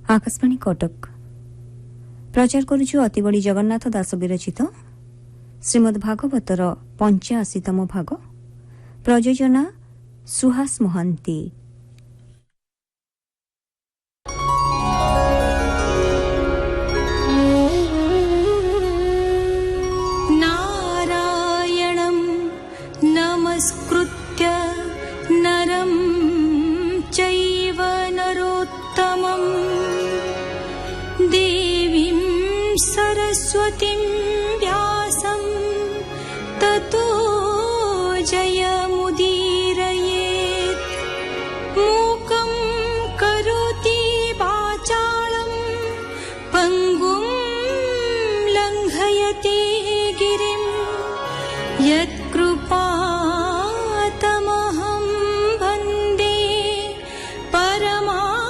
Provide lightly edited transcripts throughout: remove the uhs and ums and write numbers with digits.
आकाशवाणी कटक प्रचार करुछु अतिबड़ी जगन्नाथ दास विरचित श्रीमद् भागवतर 85तम भाग प्रयोजना सुहास महांती। नारायणं नमस्कृत्य नरं चैव नरोत्तमं देवीं सरस्वतीं व्यासं ततो जयमुदीरयेत्। मूकं करोति वाचालं पङ्गुं लङ्घयति गिरिं यत्कृपातमहं वन्दे परमानन्दमाधवम्।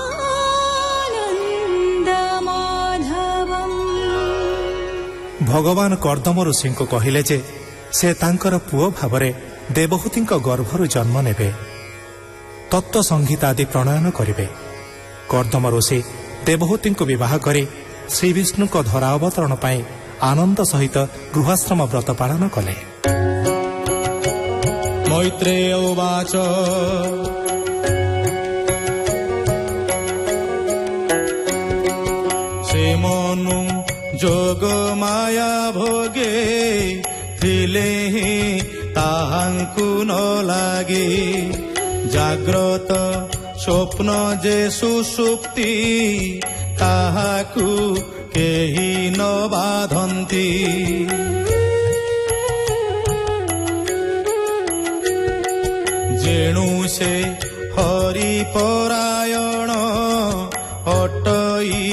भगवान कर्दम ऋषि को कहिले जे से तांकर पुओ भावरे देवहूति गर्भरु जन्म नेबे, तत्व संहिता आदि प्रणयन करिवे। कर्दम ऋषि देवहूति विवाह करी श्री विष्णु धरावतरण पाई आनंद सहित गृहाश्रम व्रत पालन कले। मैत्रेय उवाच श्रीमनु जोग माया भोगे थिले हि ताहांकु न लागे। जाग्रत स्वप्न जे सुसुप्ति ताहाकु केहि न बाधन्ति। जेणु से हरि परायण अटई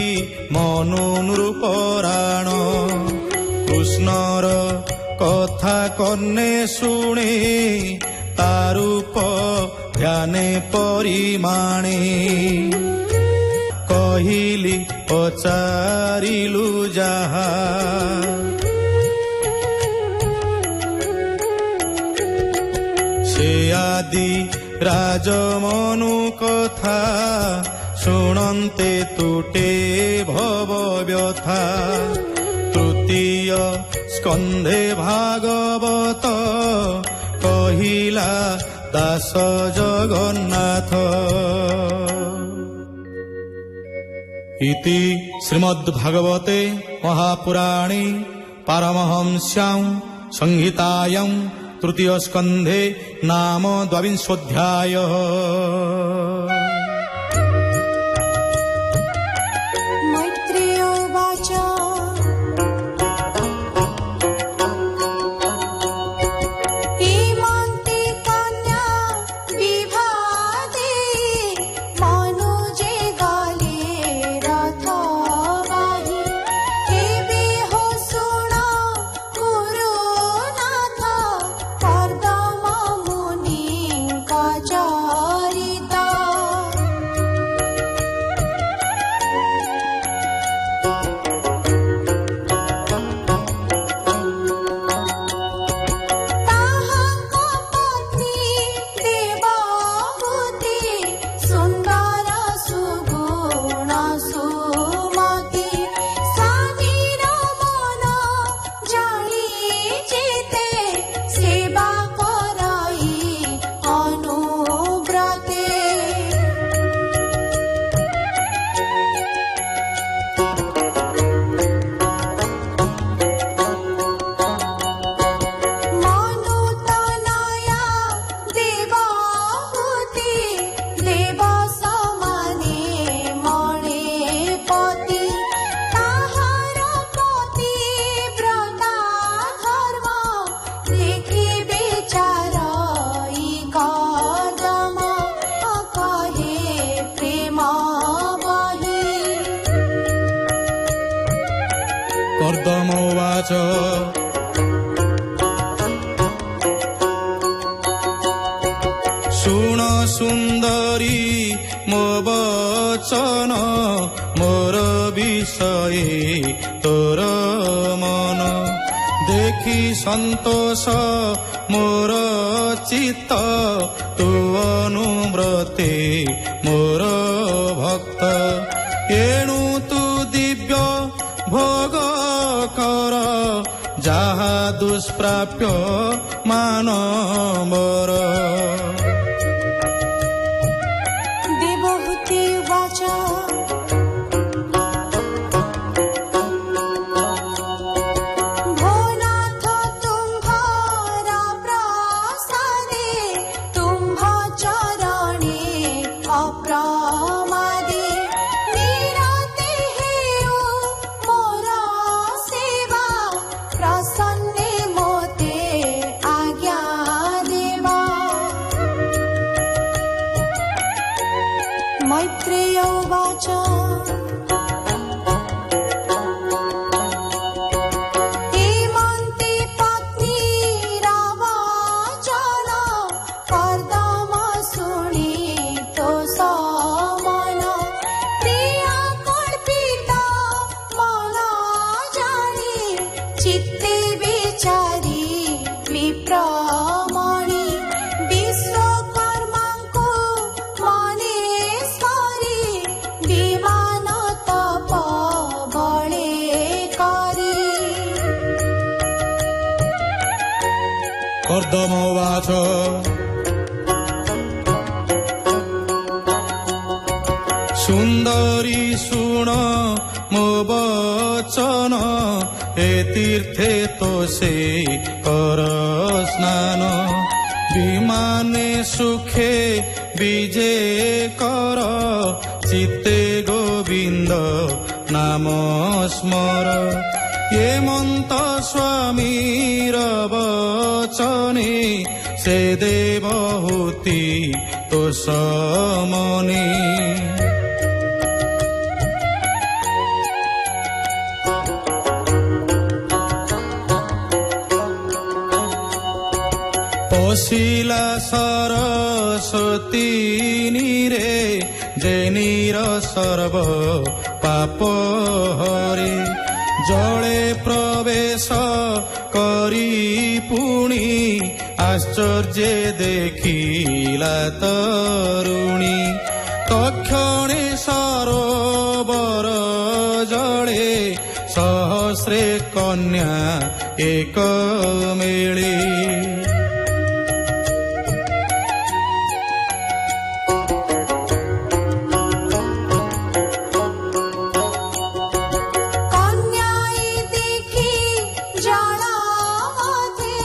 मनु नृपराण। कृष्णर कथा कन्ने शुणे तारूप ध्याने परिमाणे। कहिली पचारिलु जाहा से आदि राजमनु कथा शुणन्ते तुटे भव व्यथा। तृतीय स्कन्धे भागवत कहिला दास जगन्नाथ। इति श्रीमद्भागवते महापुराणे पारमहंस्यां संहितायां तृतीय स्कन्धे नाम 22 मैत्रेय उवाच इमान्ते कन्या विभाते मनुजे गाले रथवाहि। एवे हो सुण गुरुनाथ कर्दम मुनिका चरिता। ताहांक पत्नी देवहूति सुन्दर सुगुण सुमति। स्वामीर मन जानी जेते सेवा करई अनुव्रते। मनुतनया देवहूति देव समाने मणे पति। ताहार पति व्रता धर्म देखि बेचारई कर्दम कहे प्रेम बहि। कर्दम उवाच शुण सुन्दरी मो वचन मोर विषये तोर मन। देखि संतोष मोर चित्त तु अनुव्रते मोर भक्त। एणु ତାହା ଦୁଷ୍ପ୍ରାପ୍ୟ ମାନବର। ଦେବହୂତି ଉବାଚ ଭୋନାଥ ତୁମ୍ଭର ପ୍ରସାଦେ ତୁମ୍ଭ ଚରଣେ ଅପ୍ରମାଦେ ନିରତେ ହେଉ ମୋର ସେବା ପ୍ରସନ୍ନେ ମୋତେ ଆଜ୍ଞା ଦେବା। मैत्रेय उवाच हेमन्ते पत्नीरावचन कर्दम शुणि तो समन प्रिया कल्पिता मन जानी चित्ते विचारी विप्रमणि विश्वकर्माଙ୍କୁ मने स्मरि विमान तप बळे करी। କର୍ଦ୍ଦମୋବାଚ ସୁନ୍ଦରୀ ଶୁଣ ମୋ ବଚନ ଏ ତୀର୍ଥେ ତୋଷେ କର ସ୍ନାନ ବିମାନେ ସୁଖେ ବିଜେ କର ଚିତ୍ତେ ଗୋବିନ୍ଦ ନାମ ସ୍ମର হেমন্ত স্বামীর বচনে সে দেবহূতি তো সমনে। পশিলা সরস্বতী নীরে যে নীর সর্ব পাপ হরে জলে প্রবেশ করি পুণি আশ্চর্যে দেখিলা তরুণী তক্ষণে সরোবর জলে সহস্রে কন্যা এক মেলে। কন্যাই দেখি জল মধ্যে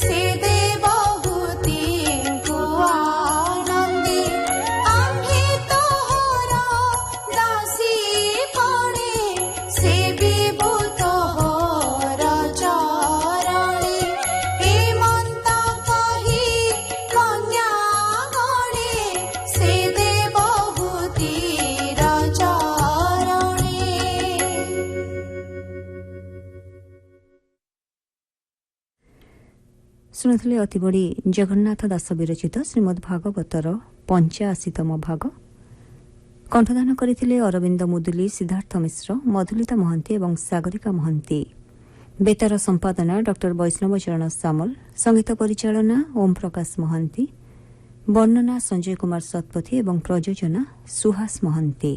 সে দেবহূতিଙ୍କୁ আনন্দে আম্ভে তোহর দাসী পণে সে বিভূ তোহর চরণে হেমন্ত কহি কন্যা গণে সে দেবহূতির চরণে। ଶୁଣୁଥିଲେ ଅତିବଡ଼ି ଜଗନ୍ନାଥ ଦାସ ବିରଚିତ ଶ୍ରୀମଦ୍ ଭାଗବତର 85ତମ ଭାଗ। କଣ୍ଠଦାନ କରିଥିଲେ ଅରବିନ୍ଦ ମୁଦୁଲି, ସିଦ୍ଧାର୍ଥ ମିଶ୍ର, ମଧୁଲିତା ମହାନ୍ତି ଏବଂ ସାଗରିକା ମହାନ୍ତି। ବେତାର ସମ୍ପାଦନା ଡକ୍ଟର ବୈଷ୍ଣବ ଚରଣ ସାମଲ, ସଙ୍ଗୀତ ପରିଚାଳନା ଓମ୍ ପ୍ରକାଶ ମହାନ୍ତି, ବର୍ଣ୍ଣନା ସଞ୍ଜୟ କୁମାର ଶତପଥୀ ଏବଂ ପ୍ରଯୋଜନା ସୁହାସ ମହାନ୍ତି।